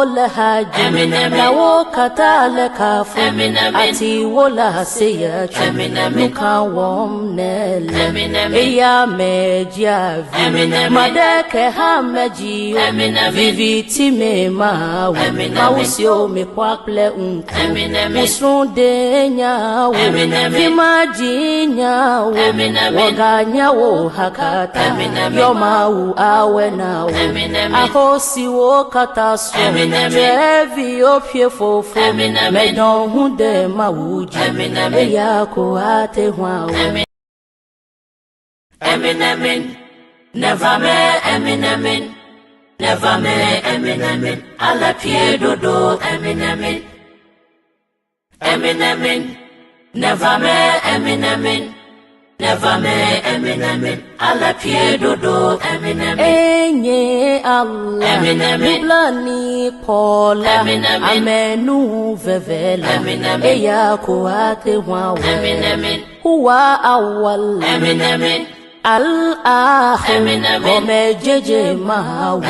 wole haji na wo kata le kafu ati wola seya nuka wom nele eya mejiavi madeke ha meji viviti me ma mawusi o me kwaple unku musrunde nya vimaji nya woganya wo hakata yoma u awe na ahosi wo kataso trevi opie fofo medon hunde mawuji eya ko ate hwa Eminem, never me, Eminem, never me, Eminem, alla piedodo, Eminem, Eminem, never me, Eminem, never me, Eminem, alla piedodo, Eminem, enye Allah, nublani kola, amenu vevela, eya ko ate hwa huwa awal, al-akhir gome jeje mawu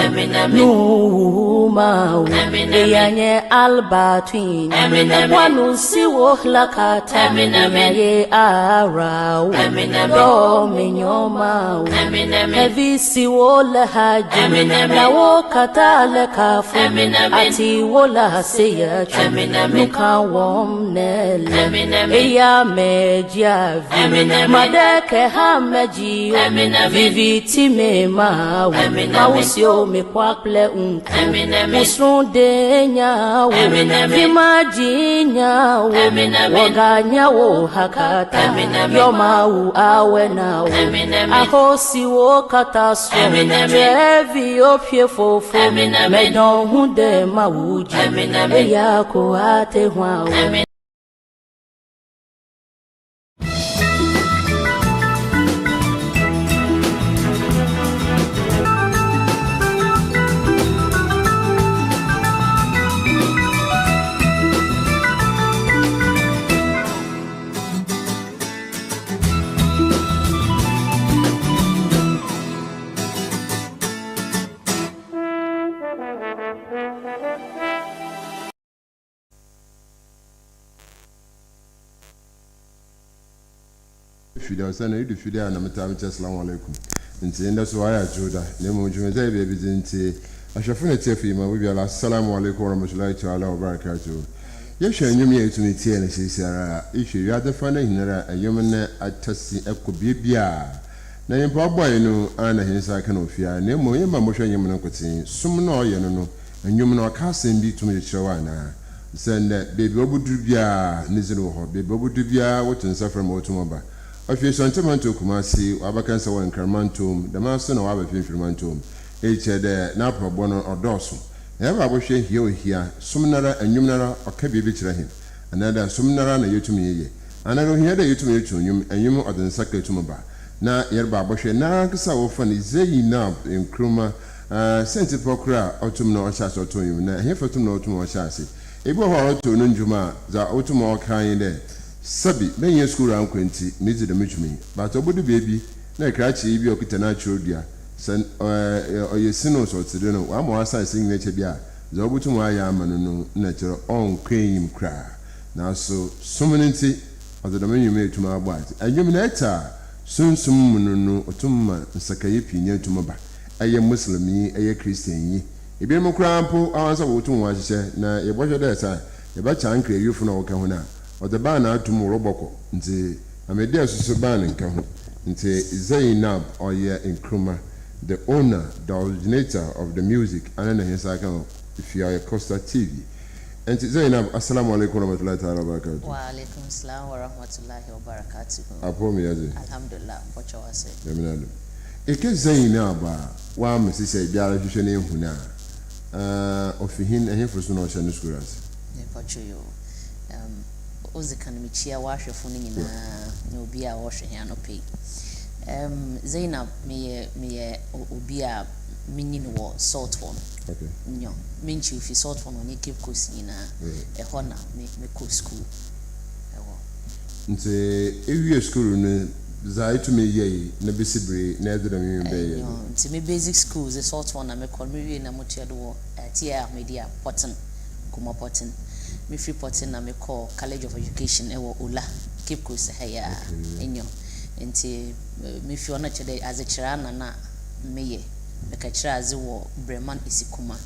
nu mawu yanye al-batwin wanu siwo lakata ye arawu do minyo mawu hevi siwo lahaji na wo kata le kafu ati wola seya nuka wom nele eya mejiavi madeke ha meji viviti me ma mawusi o me kwaple unku musrunde nya vimaji nya woganya wo hakata yoma u awe na ahosi wo kataso trevi opie fofo medon hunde mawuji eya ko ate hwa Fida sana yudu fida na mtamcha assalamu alaikum nti enda so aya joda ne mo jumeza be bi nti ashafuna tefi ma bi ala assalamu alaikum wa rahmatullahi ta'ala wa barakatuh ye hwanyum ye etumi tie na sisiara ihwe ya dafa na hinara ayom na atasi ekobibia na yempa boy no ana hinsa ka na ofia ne mo yema mo hwanyum no kotin sum na oye no anyum na aka asem bi tumi chirewa na sende bebi obudu bia niziro ho bebi obudu bia wotunsa from otumoba If you sentiment kumasi wabakansa wa NKRUMAH the master na waba finfirmantom echede na probono odoso eba bohwe hie ohia sumnara anyumnara okabi bi kire him anada sumnara na yetumi yeye anada ohia da yetumi yetonyum anyum odensa katumba na yerba bohwe na kisa wo fa ni ZAINAB NKRUMAH senti pokra otum na ochase otonyum na hefatum na otum ochase ebo ho oto no njuma za otum okan de Sabi, many school around Quinty, needed a mutual but obodo baby, na cratchy be okita natural dear, send or your sinos or to dinner, one more side sing nature beer, the obutum I am and natural on cream cry. Now so, summonity of the domain you made to my wife, and you mean soon some otuma sakayipi near to Maba. I am Muslim, a Christian ye. If you are crampo, answer what you want to say, now you watch your death, a batch anchor you from our Kahuna. Or the banner to Moroboko, nti Amedea Susaban and Kahu, nti ZAINAB or ye NKRUMAH, the owner, the originator of the music, and then his account if you are a Costa TV. And ZAINAB, assalamu alaikum wa rahmatullahi wa barakatuh. Wa alaikum assalam wa rahmatullahi wa barakatuh. Apo mi yazi. Alhamdulillah, what you say. Yaminadu. Eke ZAINAB wa mesi say biara hwehwe ne huna. Ofihin ehefo so na o hye no skuras. Ne pacho yo. Ozikan michia wahwefo ni nyina na obi a wohwe he anope ZAINAB me obi a minni no wo salt one okay nyo menchi fi salt one ni Cape Coast nyina ho na me ko school nti ewie school no zai to me ye na bisibre na edra me be ye nti me basic schools is sort one na me call me na mo tiado wo AHMADIYYA Potten kuma Potten me free Potten na me call College of Education e wo Ola Cape Coast haya enyo nti me fi ona chede as a chira na me ye me ka chira as wo Breman Isikuma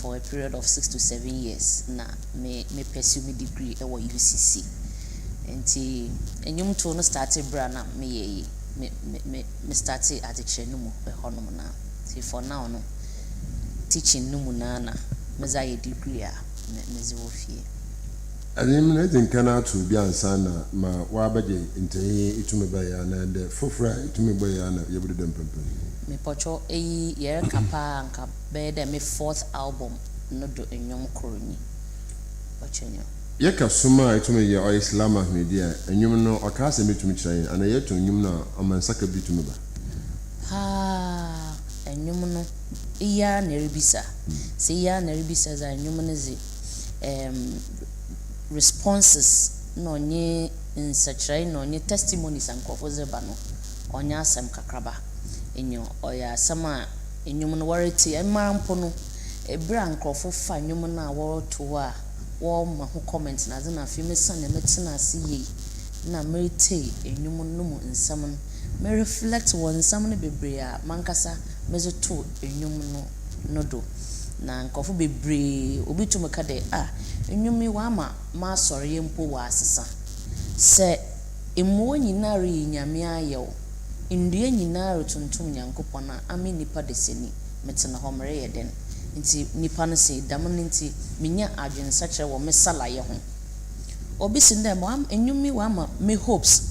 for a period of 6 to 7 years na me pursue me degree e wo UCC nti enyum to no started brana me ye me started at the chenumu be honom na see for now no teaching numu na me za ye degree a me ze wo fie ani me na kana to bi ansa na ma wa baje ntai itume ba ya na de fofra itume ba ya na ye bude dem pempem me pocho ye kapa anka be de me fourth album no do enyum kroni ochenyo ye ka suma itume ye o Islam AHMADIYYA enyum no o ka se metumi kiran ana ye to enyum na o mansaka bi tume ba ha enyum no iya na rebisa se iya na rebisa za enyum no ze responses no nye insachrai no nye testimonies ankofo ze ba no onya asem kakraba enyo oya sama enyum no wareti emampo no ebra ankofo fa enyum na woto a wo ma ho comment na ze na fi me san na metina ase yi na merite enyum no mu nsam me reflect won nsam no bebre a mankasa mezo to enyum no do na ankofo bebre obi to me ka de enyum yi wa ma sori yempo wa asesa se emu nyina re nyame ayew ndue nyina re tuntum nyankopon na ame nipa de seni metina ho mere ye den nti nipa no se dam nti menya adwensa kire wo mesalaye ho obi sin dem enyum yi wa me hopes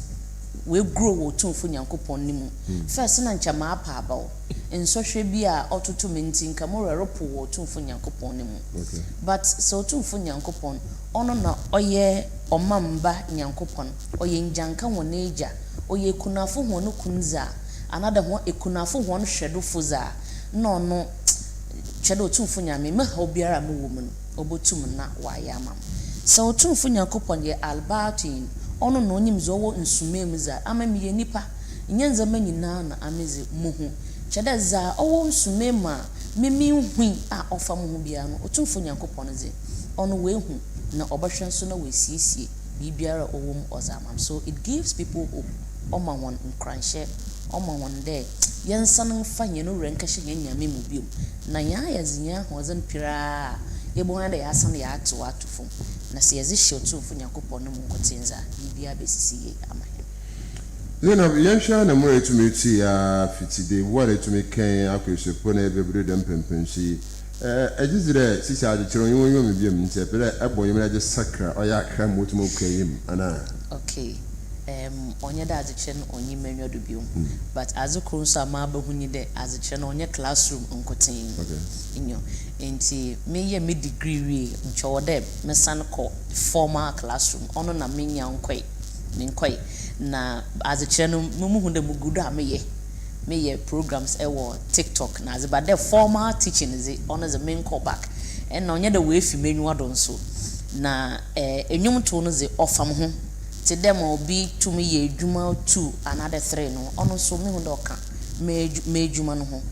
we grow wo tunfu nyankopon nimu first na ncha ma apa abawo ensohwe bi a ototo menti nka mo reropo wo tunfu nyankopon nimu but so tunfu nyankopon ono na oye omamba nyankopon oye njanka woneja oye kunafo hono kunza another ho ekunafo hono hwedofo za no chedo tunfu nyame me ha obiara me wo mu no obotum na wayama so tunfu nyankopon ye albertin ono no onyim zo wo nsumem za amamiye nipa nyenza manyina na ameze muhu cheda za owo nsumem a memi hu a ofa muhu bia no otumfo nyankopon ze ono we hu na obahwe so na we siesie bibiara owom ozamam so it gives people hope oma won nkranhye oma won de yensan fanye no renkahye nyanyame mu biom na ya yazinya hozen pira yebo handa ya san ya atufo na se yezi shotumfo nyankopon no mu nkotenza bibia besisiye amahe ZAINAB yensha na mo etumiti ya fitide wale tumiken akwesepo na ebebere dem pempensi ejizire sisi adikiro yonyo mebiem nti epere ebonyo na je sakra oya akra motumo kwayim ana okay onye da adikire no onyi menyo do biom but azukuru so ama bahunyi de adikire no onye classroom nkoten inyo enti meye me degree we ncho de mesan ko formal classroom ono na menya nkoi na adikire no muhu de mugudo a meye programs ewo TikTok na ze ba de formal teaching ze ono ze main call back and onye de we fi menyu adon so na enyum to no ze ofam ho ti dem obi tumi ye adwuma 2 another 3 no ono so me hu de oka me adwuma no ho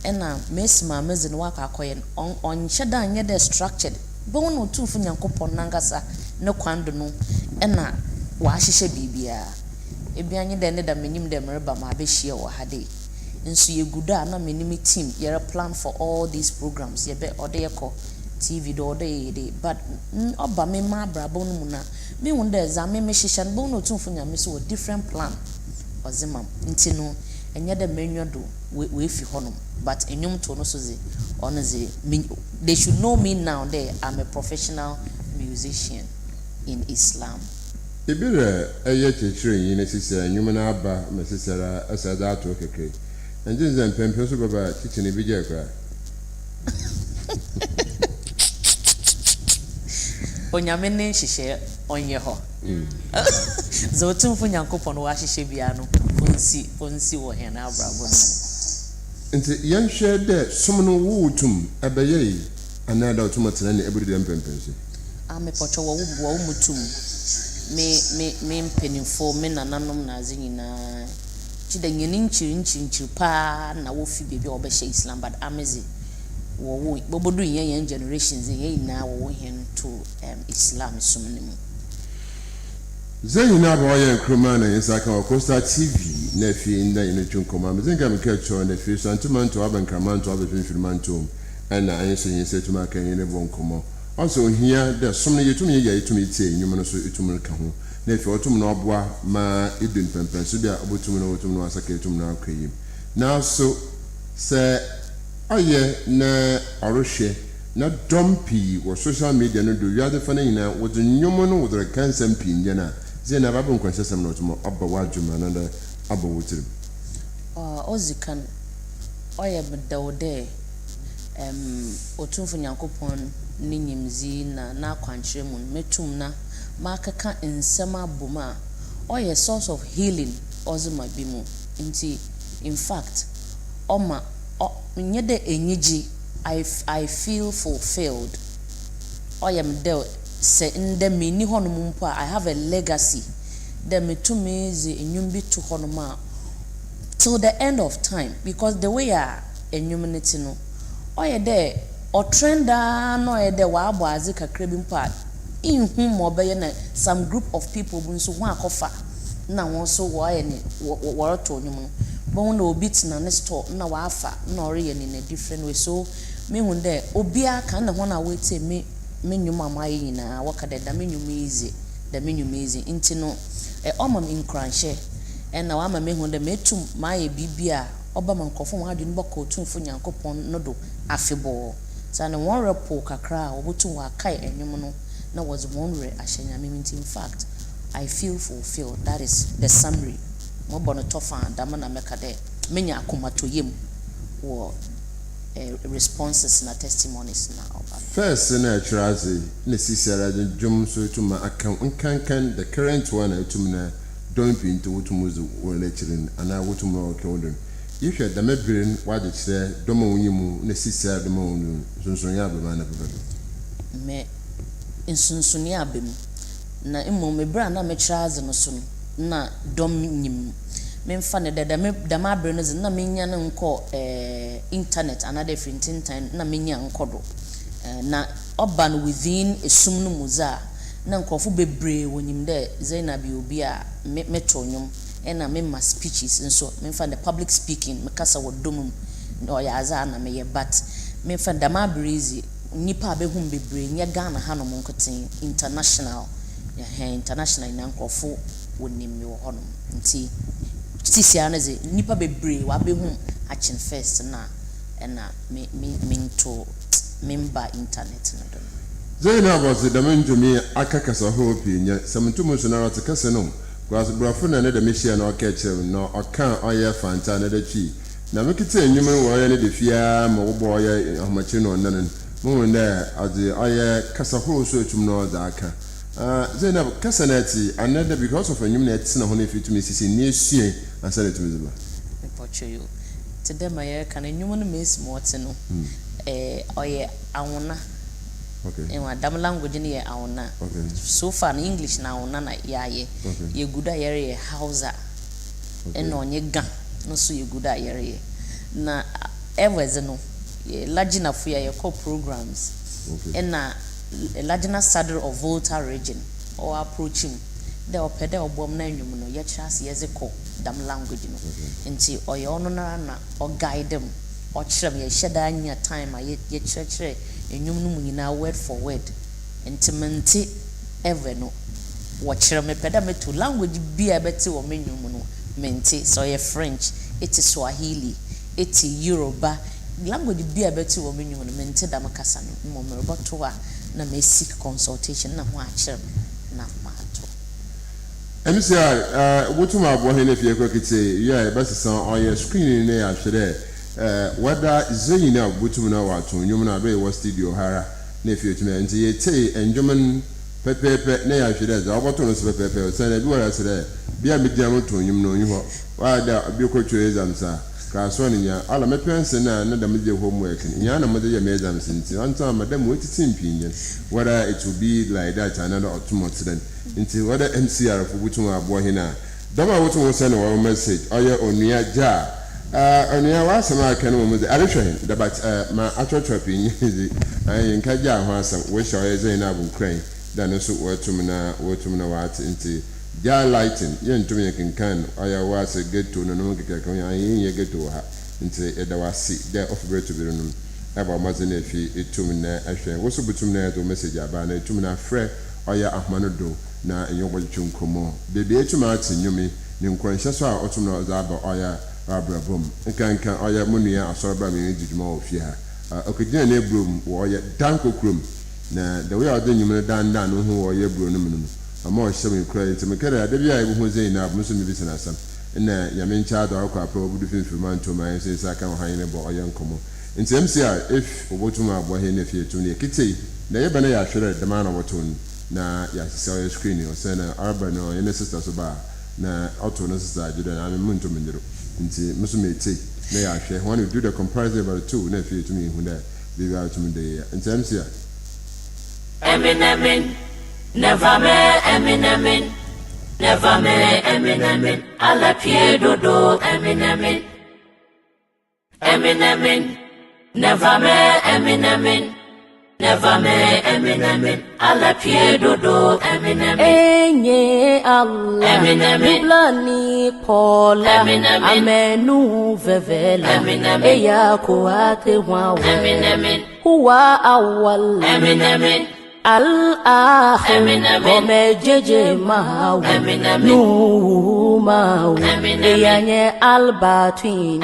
ena mesima meze no waka akoye on hyeda anye de structured bo no tumfu nyankopon nangasa ne kwando no ena wa hyehye bibia ebi anye de ne da menyim de mereba ma abehie wo hade nso ye guda na menim team ye plan for all these programs ye be ode yeko TV do ode de but oba me ma brabo no mu na me won de exam me hyehye bo no tumfu nyame so different plan ozimam nti no enye de menyo do we fi honom but enyum to no so ze on ze they should know me now there I'm a professional musician in Islam ibire eye chechire yin ne sisi enyum na aba mesisara asada ato keke enjin pempe so baba kitchen bi je kra onyame ne hyehye onye ho zo tumfu nyankopon wa hyehye bia no ponsi wo he na abrabo nti yenhwe de somno wutum ebeye anada otumatena ne ebudi dem pempense ame pocho wo mutum me mpenimfo me nananom na aze nyina chida nyeni nchiri pa na wo fi bebe obehye Islam but amezi wo bobodu yen generations yen na wo hen to Islam sumnimu ZAINAB boye NKRUMAH na yesaka Costa TV na fi nda ina chunkoma mzinga mkecho na fi santumanto abankramanto abefimfirmanto ana anyeso yensetuma kan yene bonkomo also here the somne yetumi ya yetumi tie nyum no so etum ka ho na fi otum na oboa ma edun pempen so bia obotum na otum na asaka etum na akwayim na so se aye na arohwe na dompi wo social media no do wiade fa na nyina wo de nyum no wo de kansan pin na ZAINAB abon kwansesem no otum abba wadwuma na da abba wotirim ozikan oye bedawde otumfo nyankopon ni nyimzi na akwankyere mu metum na makaka nsema boma oye source of healing ozuma bi mu nti in fact oma nyede enyiji I feel fulfilled oye mde se nde me ni honum mpo I have a legacy that metumi ze enyum bi to honum a till the end of time because the way enyuminity no oye de o trenda no oye de wa abo aze kakra bi mpa inhu mo be na some group of people bu nso ho akofa na won so wo aye ni wo to nyum bon na obi tina ne store na wa afa na ore ye ni na different way so me hu de obia kan na ho na wete me nyum amaye nyina wakade da me nyum easy da me nyum easy intino omam inkranhye na wa ma me hu de metum maye bibia oba man kofo wa adwun bako tumfo nyankopon no do afebo sa na won repo kakra obotum wa kai enyum no na was one re ahyenya me in fact I feel fulfilled. That is the summary mo bono tofa dama na meka de menya akomatoyem wo responses na testimonies na oba first na trazi na sisiara jum so tuma akan the current one etum na don't be into wotumuzu wo lecturing ana wotumu okewodon if you the mebrin what it say domo wonyimu na sisiara domo wonu sunsun ya baba na baba me insunsun ya bem na immo mebra na me trazi no so na dom nyim memfa ne da mabre no na menya ne nko internet another printing time na menya nkodo na urban within esum no muza na nkofo bebre wonyim de ZAINAB obi a metonyum na memma speeches nso memfa the public speaking mekasa wodom no ya za na meye but memfa da mabre easy nipa abehum bebre nya Ghana hanom nkoten international ya international na nkofo wonim yo honom nti sisia na ze nipa bebre wa behum action first na to member internet na do ZAINAB was the menjumi akakasa hope nya samtumu so na rat kase no because brafo na the mission na okache no okan oye fanta na da chi na mekita enyum wo ye ne de fia ma wo bo ye ahmachi no nan mo nda ade oye kasa ho so etum no da aka ZAINAB kasa na ti another because of enyum na etina ho na fitumi sisi ni esue ansana etumi ziba epocho you today my can enyum no mes mote no oye awona okay and dam language ni awona okay so far in English na awona na yaye ye guda yere Hausa and onye ga no so ye guda yere na everze no ye lagina fuya ye call programs okay and na lagina saddle of Volta region or approaching the opede obom na nwum no ye chase ye zeko dam language no nti oye ono na o guide them o kyerem ye hyeda anya time a ye kyerɛkyerɛ enyum no nyina word for word intimate ever no wo kyerem peda meto language bia beti wo menyum no mente so ye French it is Swahili it Yoruba language bia beti wo menyum no mente dam kasa no mo meroboto a na me seek consultation na ho a kyerem na mato MCR wotuma abo he na fie kwakite ya basisa on screen na ya hwede whether ZAINAB wotuma na wato nyum na be wo studio hara na fie tuma nti ye tei enjomen pepepe na ya hwede za oboto no se pepepe o sana bi wara se bia media moto nyum no nyi ho wa da bi kwatwo exam sa ka so ne nya ala me pense na dem je homework nya na mo de me exam sinti anto madam we titi mpinye whether it will be like that another automatic then into whether MCR for butu abo hina dama wotu wo send one message oye onua ja onua wa sama aka no mo de arehwe hin but ma atwatwa pinye ayi nka ja ho asam we sha oye ZAINAB Ukraine dan so wotum na wat into ja lighting ye ntum ye kinkan oya wa se geto no no keke kan ye geto ha into eda wa si there of bread to be no eba mazen efi etum na ahwe wo so butum na do message aba na etum na frɛ oya ahmanodo na enyobo twunkomo bebe etum ati nyumi ne nkwanhye so a otum na za aba oya abrabom nkankan oya munua asorba me jijuma ofie ha okudina na ebrom wo oya dankokrom na the way ade nyum na dan no ho oya ebro no mu ama o hyɛ me kura nti me kare ade bia ebu ho ZAINAB muso me bi sanasam na ya me ncha do akwa pro obudu finfim manto man se saka ho han ne bo oya nkomo nti MCR if obotum abo he na fie tu ne kitei na ye bana ya hwere de man na woton na ya sisi screen o se na arba no ye sister so ba na auto no sister ajuda na me munto mendero nti muso me tei na ya hwe when you do the comparison about the two na fie tu me hu da bi ba tu me de nti MCR Never me, Eminem. Never me, Eminem. Alla piedodo, Eminem. Never me, Eminem. Never me, Eminem. Alla piedodo, Eminem. Enye Allah, Dublani Paula, Amenu Vevela, Eya Kuate Wawe, Huwa Awal, Al-Ahmadiyyya Gomejeje Mahaw Numaw Eyanye Albatwin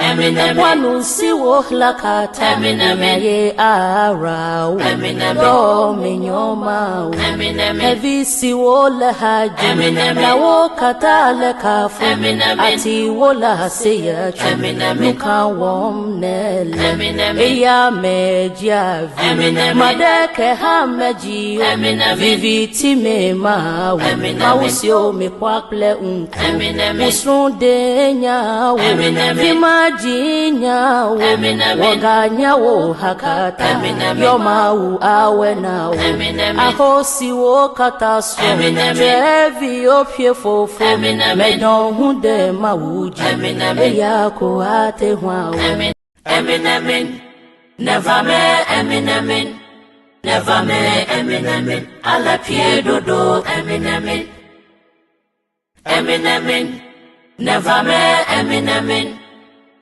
Wanu siwo lakata Ye Araw Dominyomaw Hevi siwo lahaji Lawo kata lekafu Ati wola seyachu Nuka womnele Eya mejavi Madeke hameji Viviti me ma Mawusio me kwakle unku Musronde nyawo Vimaji nyawo Waga nyawo hakata Yomawu awe nawo Ahosi wo katasro Trevi opye fofo Medon hunde mawuji Eya ko ate hwawo Eminem. Never me, Eminem. Never me, Eminem. Alla piedodo, Eminem. Never me, Eminem.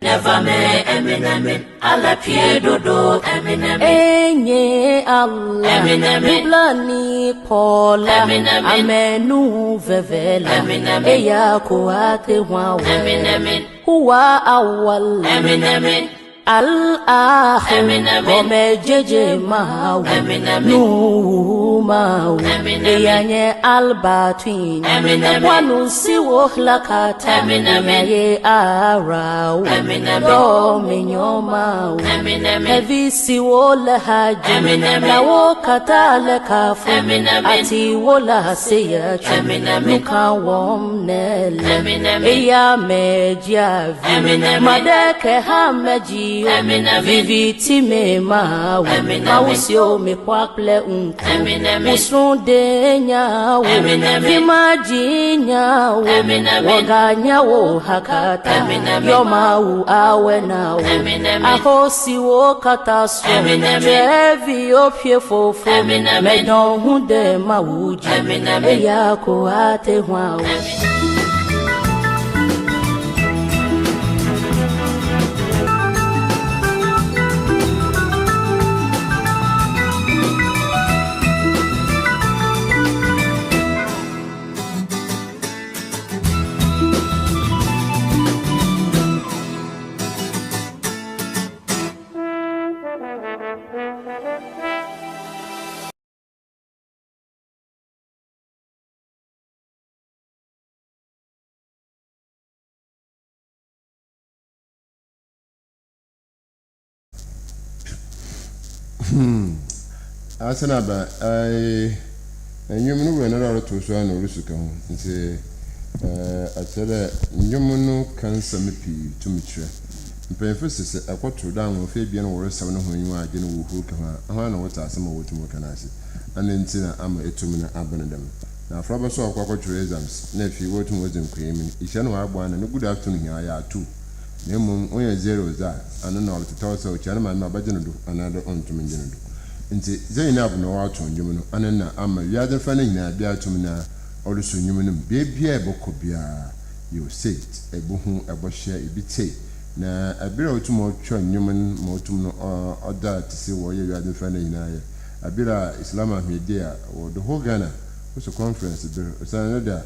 Never me, Eminem. Alla piedodo, Eminem. Enye Allah, Dublani Paula, Amenu Vevela, Eya Kuate Wawe, Huwa Awal, Al-Ahmadiyyya Gomejeje Mahaw Numaw Eyanye Albatwin Wanu siwo lakata Ye Araw Dominyomaw Hevi siwo lahaji Lawo kata lekafu Ati wola seyachu Nuka womnele Eya mejavi Madeke hameji Viviti me ma Mawusio me kwakle unku Musronde nyawo Vimaji nyawo Waga nyawo hakata Yomawu awe nawo Ahosi wo katasro Trevi opye fofo Medon hunde mawuji Eya ko ate hwawo Asana ba enyum no na ro to so na orusuka ho nti atele nyum no kansa me pi tumitire mpemfo se akɔto dan wo fe bia no wo resam no ho nyiwa age no wo hu ka ha na wota asem a wotumo kana ase anenti na ama etum na abene dem na afra ba so akɔkɔtwo exams na fi wotumo wozem kwemi ihye no agbo na good afternoon ya ya 2 na mum onye 0 za anu na ɔtetaw so kyana ma abaje no do anado ontum ngene do nti Zainab no wato ndwum no anena ama wiade fa na nyina bia atum na ɔluso ndwum no bia ebokɔ bia you say it ebuhu ebohye ebite na abira otumo twa ndwum no otum no oda tisi wo ye wiade fa na nyina ye abira Islam Ahmadiya wo the whole Ghana was a conference there so another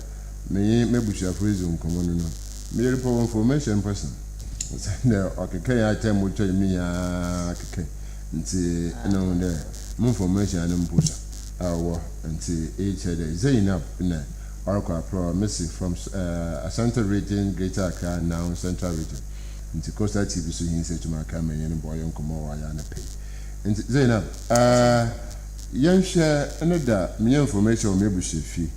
me mebucha freeze nkomo no me report information person na okeke ya time mo twa mi ya keke nti no there mo information and mpusa awo nti HD Zainab na Oracle Pro Messi from Ashanti region Greater Accra now Central region nti Coastal TV so hin say to my camera yen boy nkomo wa ya na pay nti Zainab yan share another me information me bushi fi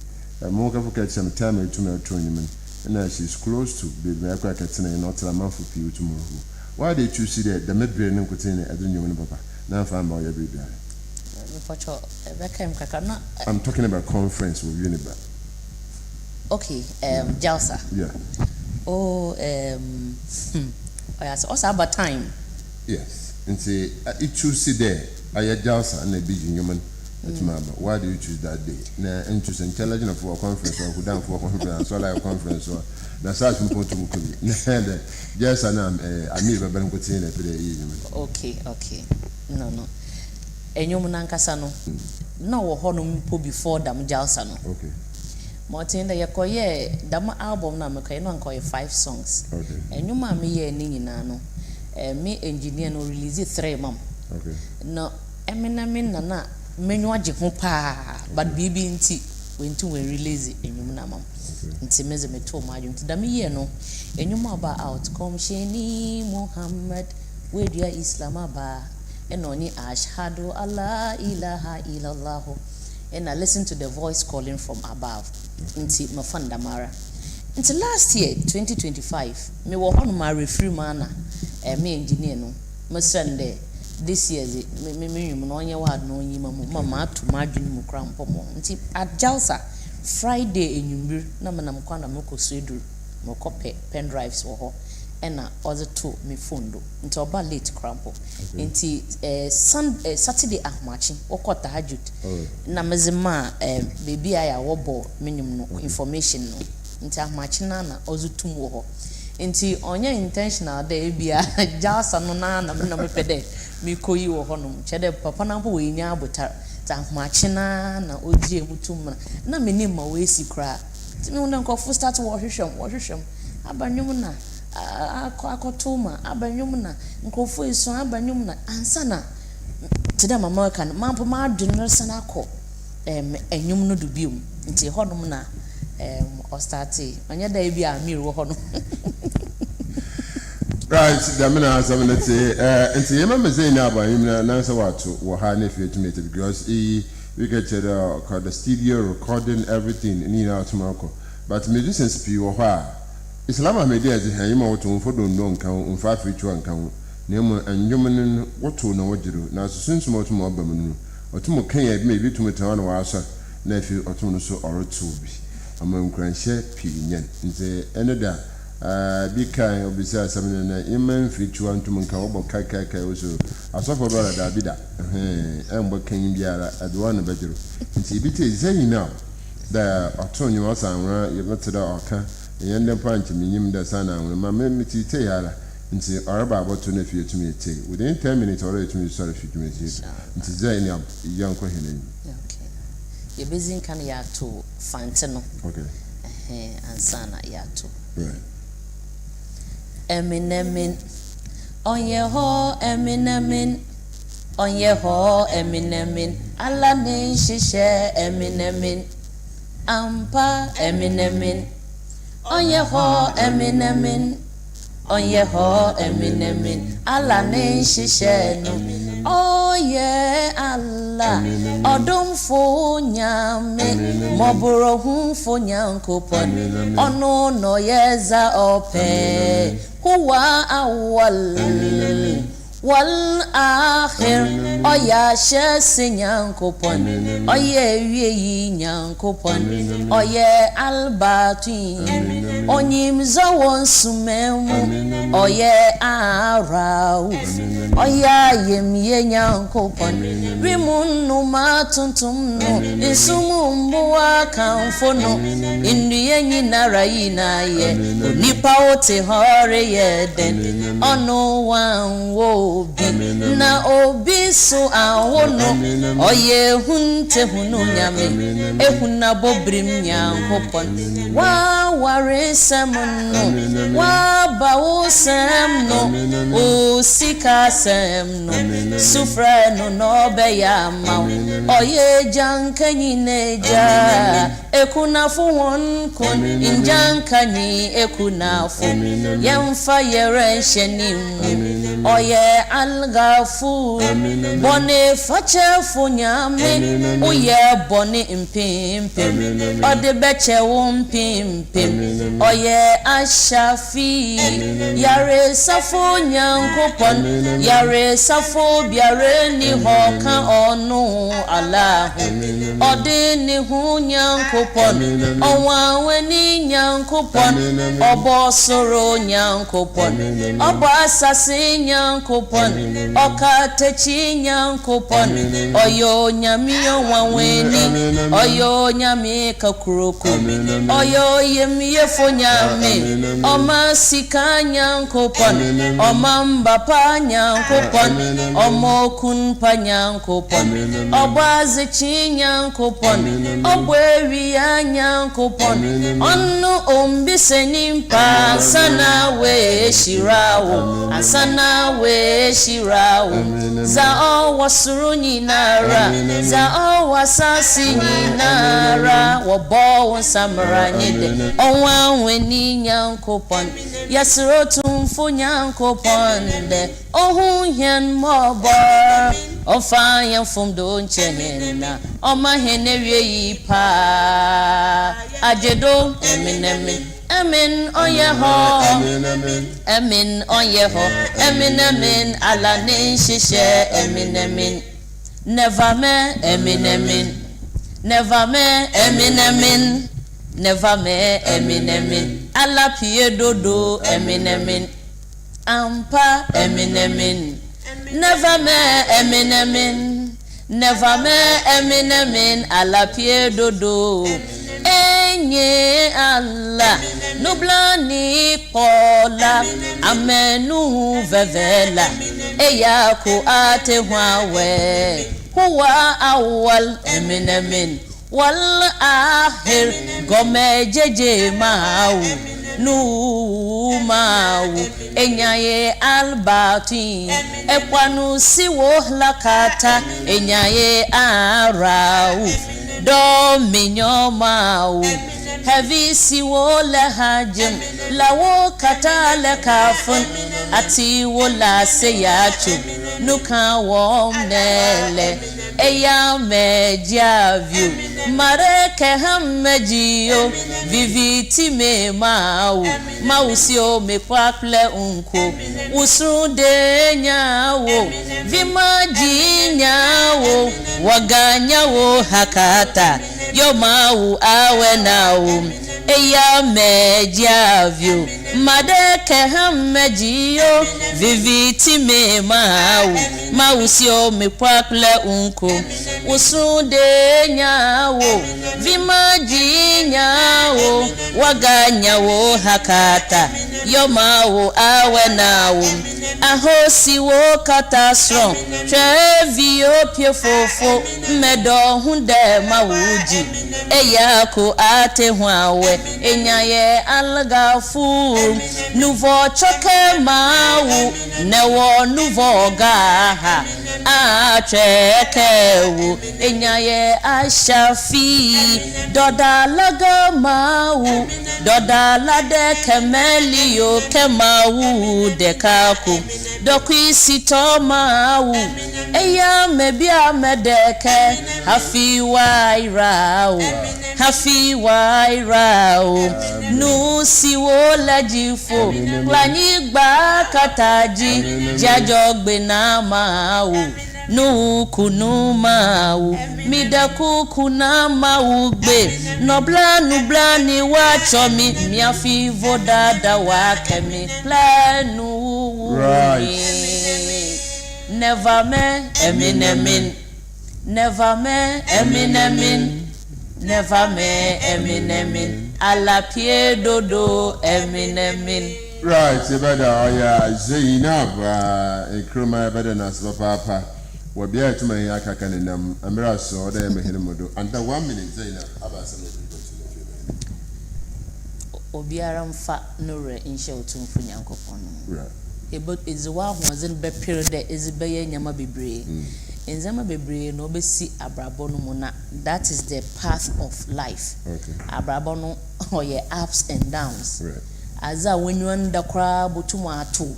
mo ka fuka some time to me tonyim na she's close to be me akwa katina not a month for you tomorrow why they choose there the medbre nim kutin adunyo no papa na fa mba ya bibia I'm talking about conference with Uniba. Okay, Jalsa. Yeah. Oh, yes, also about time. Yes. And say it choose there. I Jalsa and a big human. Why do you choose that day? Na choose intelligent for a conference or down for a conference or like a conference or na such important to be. Yes, and I'm a Ben Cotina for the evening. Okay. No. Enyom nankasa no na wo ho no mpo before dam Jalsa no. Okay. Martin da yakoye dam album na mekoye no ankoye 5 songs. Okay. Enyom a me ye ni nyina no me engineer no release 3 mam. Okay. No Eminem na menyu age ho pa but bibi nti wenti we release enyom na mam. Nti meze meto ma age nti dam ye no enyom aba out come sheni Muhammad we dia Islamaba and only ashhadu alla ilaha illallah and I listen to the voice calling from above into mafanda mara until last year 2025 me wo hono ma refree mana me engineer no me Sunday this year me no onye wad no onyi mama atu ma adwene mu kra mpomo nti Jalsa Friday enyumbir na manam kwanda mko suedu mko pen drives wo ho ena other two me phone do nti oba late crampo nti Saturday ahmachi okota hajut na mezema baby aya wobo minimum no information no nti ahmachi na ozu tum wo ho nti onye intentional dey bia Jalsa no na mepede me koyi wo ho no chede papa na mpo we nya abota ta ahmachi na oji emutum na menim ma we si kra nti me wona nkofo start wo hwehwem abanyum na akotuma abanyum na nkofo esu abanyum na ansana tida mama kan mampo ma adwene sana akọ enyum no do biom nti hodom na o start anya da bi amir wo hono right da mina asaminate nti yema me Zainab ayim na so wato wo ha na fiatumate because we get the studio recording everything ni na tomorrow but musicians pi wo ha Islam Ahmadiya je han yima woto mfo dondo nkan mfa fitu nkan na mu anwumen woto na wogiro na susunsun woto obam nu woto mu kan ya bi bitu metawa na waasa na fi woto no so oroto bi amankranhye pinyen nze eneda bi kan obisa asamene na iman fitu antum nkan wo kai woso asofo bala da bida embo kan biara adwa na bajiro nti bi te Zainab da woto nyuma sanra yebeteda oka yende punch minyim da sana ma memiti te yara nti araba aboto na fie tumi te within 10 minutes already tumi sorry fit me see nti Zainab yanko helen okay ye bezin kan ya to fanteno okay ansana ya to right Eminem on ye ho Eminem on ye ho Eminem ala ne shishe Eminem ampa Eminem Onye ho Eminem ala ne shishe no oye Allah odum fo nyame moburo hu fo nyankopon ono no yeza ope huwa awwal wal akhir oya shese nyankopon oye wiyi nyankopon oye albati onyim zawon sumemu oye arauf oya yemye nyankopon rimunnu matuntum no nsumumbu akamfono indiye nyinara yinaye nipa ote hore yeden ono wanwo na obi so ahono oye hunte hunu nyame ehuna bobrim nyankopon wa ware semno wa bawo semno o sika semno sufra no no be ya ma oye jankanyi neja ekuna fu won kon injankanyi ekuna fu yemfa yere shenim oye algafu bone fachefu nyame oye bone impimpim ode beche wumpimpim oye ashafi yare safo nyankopon yare safo biare ni hoka onu alahu ode ni hu nyankopon owawe ni nyankopon obo soro nyankopon obo asase nyankopon okatechi nyankopon oyo nyami owaweni oyo nyami kakuroko oyo yemiye fo nyami oma sika nyankopon oma mbapa nyankopon omo kunpa nyankopon obazechi nyankopon obwewi ya nyankopon onu ombisenimpa sana we shirawo asana we shirawo za o wasuru nyinara za o wasasi nyinara wobo samara nyide onwa weni nyankopon yasiro tumfu nyankopon de ohun hen mobo ofa yan fum don chenena o ma henewie yi pa ajedo eminemi amen oyeho amen oyeho amen ala ne shishe amen never me amen never me amen never me amen ala pie dodo amen ampa amen never me amen never me amen ala pie dodo enye Allah nublani pola amenu vevela eyako ate hwawe huwa awwal amen wal akhir gomejeje mau nu mau enyaye albati ekwanu siwo lakata enyaye arau do minyomau heavy siwo lahajem lawo katala kafun ati wola seyachu nuka womnele eya mejiavyu mareke hammejiyo viviti me mau sio mekwaple unko usunde nyawo vimaji nyawo waganyawo hakata yo mau awe nawo eya mejiavyu madeke hammejiyo viviti me mau sio mekwaple unko usunde nyawo vimaji nyawo waganyawo hakata yo mau awe nawo ahosi wo katasro trevio piefofo medo hunde mawuji eyako ate hwawe enyaye algafu nuvo choke mawu newo nuvo gaha achekewu enyaye ashafi dodalaga mawu dodalade kemeliyo kemawu dekaku dokwisi to mawu eya mebia medeke hafi wairao hafi wairao nu siwo lajifo klani gba kataji jajogbe na mawo nu kunu mawo midaku kuna mawo gbe no bla ni wa chomi mi afi vodada wa kemi planu never me eminemin never me eminemin never me eminemin alapie dodo eminemin. Right, you better, Zainab, NKRUMAH better than us, Papa. We'll be able to make a cacan in them, and there are so they may hit him. Under 1 minute, Zainab, about some Obiaram fa nore in show to Funyankopon. right. But it's a one was in the period that is Bay Yama Bebre. In Zama Bebre, no be see Abrabono Mona. That is the path of life. Okay. Abrabono, or your ups and downs. Right. As I when you under crab or tomato.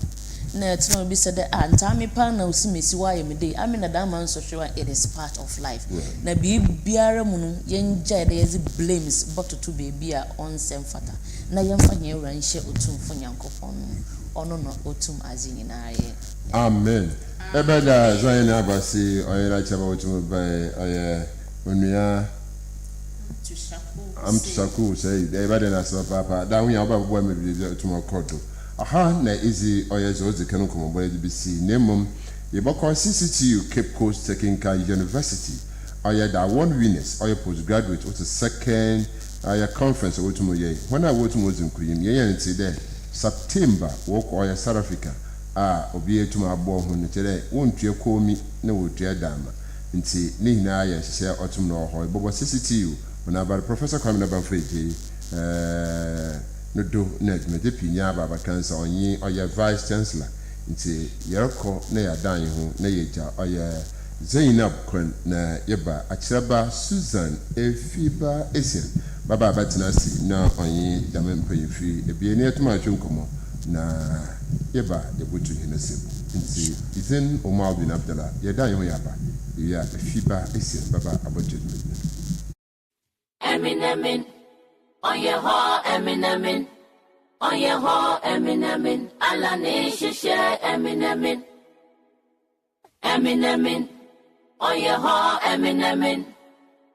No, it's not be said that Antami Pan now see me see why I'm day. I mean, a damn man so sure it is part of life. Na be biaramun, yen jade as blames, but to be beer on sem fata. Na yam for you and share utum for Yankopon. Or no, utum as in Amen. Ebeda Zainab asi oyera chaba utum by when we are I'm to Shaku say, Ebeda na Papa, that we are about women to my court. Aha na easy oyes ozi kanu komo boy BBC nemum yeboko CCTU Cape Coast Technical University oya da one winners oya postgraduate what is second oya conference otumo ye when I wotu mozin kuyim ye yanti there September work oya South Africa obi etuma abo ho ne tere wontue komi na wotua dama nti ne hina ya hye otum no ho bobo CCTU ona ba Professor Kwame Nabanfeji no do net me de pinya baba kansa onyi oya vice chancellor nti yerko na ya dan ho na yeja oya Zainab kon na yeba achiraba Susan Efiba Esien baba batinasi na onyi damempa yefi ebie ne etuma atwenkomo na yeba yebutu hinesebu nti izen OMAR bin ABDULLAH yedan ho yaba ya Efiba Esien baba abojudme Eminem on your heart, Eminem. On your heart, Eminem. Allah nation share Eminem. Eminem. On your heart, Eminem.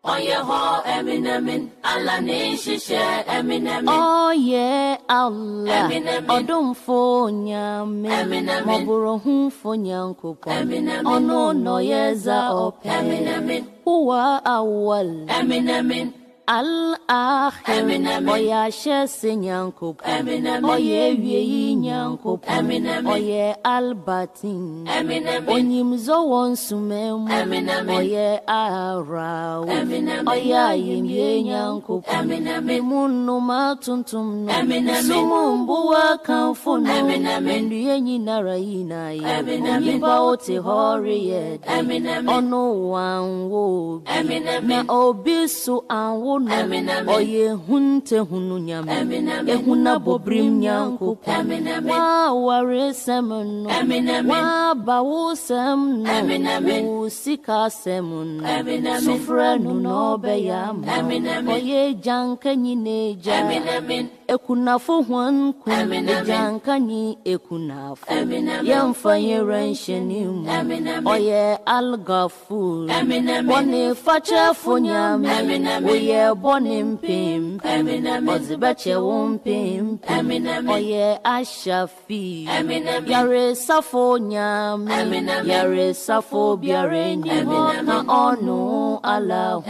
On your heart, Eminem. Allah nation share Eminem. Oh yeah, Allah. Eminem. Odum fo nyame. Eminem. Maburo hu fo nyankopo. Eminem. Ono no yeza ope. Eminem. Huwa awal. Eminem. Al-Akhir Oya Shese Nyankop Oye Wieyi Nyankop Oye Albatin Onyimzo Wonsumem Oye Araw Oya Yimye Nyankop Mimunu Matuntum Sumumbuwa Kanfono Menduye Nyinara Yinaye Onyiba Ote Horiyed Ono Wanwo Na Obisu Anwo Oye hunte hunu nyame ehuna bobrim nyanko wa ware semno wa bawo semno usika semno sufra nu no beyam oye janka nyineja ekunafo hwan ku janka nyi ekunafo yamfa yerenshenimu oye algafur bone facha fo nyame oye bonim pim ozibache wompim oye ashafi yare safo nyame yare safo biare ni na onu ala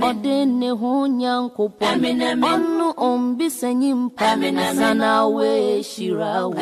odene hu nyankopo onu ombisenyimpa sana we shirawo